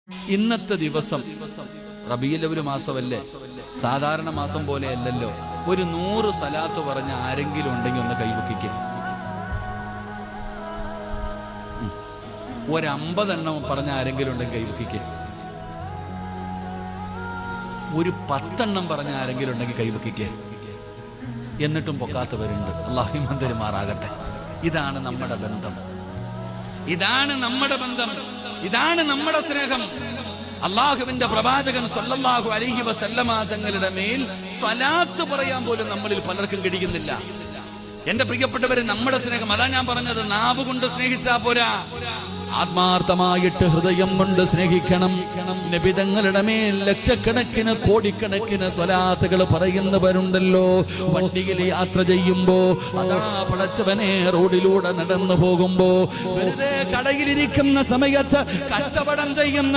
ഇന്നത്തെ ദിവസം റബീഉൽ അവ്വൽ മാസമല്ലേ, സാധാരണ മാസം പോലെ അല്ലല്ലോ. ഒരു 100 സലാത്ത് പറഞ്ഞ ആരെങ്കിലും ഉണ്ടെങ്കിൽ ഒന്ന് കൈവക്കിക്കുക. ഒരു 50 എണ്ണം പറഞ്ഞ ആരെങ്കിലും ഉണ്ടെങ്കിൽ കൈവക്കിക്കുക. ഒരു 10 എണ്ണം പറഞ്ഞ ആരെങ്കിലും ഉണ്ടെങ്കിൽ കൈവക്കിക്കുക. എന്നിട്ടും പൊക്കാത്തവരുണ്ട്. അല്ലാഹു മന്ദരുമാറാകട്ടെ. ഇതാണ് നമ്മുടെ ബന്ധം, ഇതാണ് നമ്മുടെ ബന്ധം, ഇതാണ് നമ്മുടെ സ്നേഹം. അള്ളാഹുവിന്റെ പ്രവാചകൻ സല്ലല്ലാഹു അലൈഹി വസല്ലമ തങ്ങളുടെ മേൽ സ്വലാത്ത് പറയാൻ പോലും നമ്മളിൽ പലർക്കും കഴിയുന്നില്ല. എന്റെ പ്രിയപ്പെട്ടവരെ, നമ്മുടെ സ്നേഹം അതാ ഞാൻ പറഞ്ഞത്, നാവ് കൊണ്ട് സ്നേഹിച്ചാ പോരാ, ആത്മാർത്ഥമായിട്ട് ഹൃദയം കൊണ്ട് സ്നേഹിക്കണം. നബി തങ്ങളുടെ മേൽ ലക്ഷക്കണക്കിന് കോടിക്കണക്കിന് സ്വലാത്തുകൾ പറയുന്നവരുണ്ടല്ലോ. വണ്ടിയിൽ യാത്ര ചെയ്യുമ്പോ, അതാ പടച്ചവനെ റോഡിലൂടെ നടന്നു പോകുമ്പോ, വെറുതെ കടയിലിരിക്കുന്ന സമയത്ത്, കച്ചവടം ചെയ്യുന്ന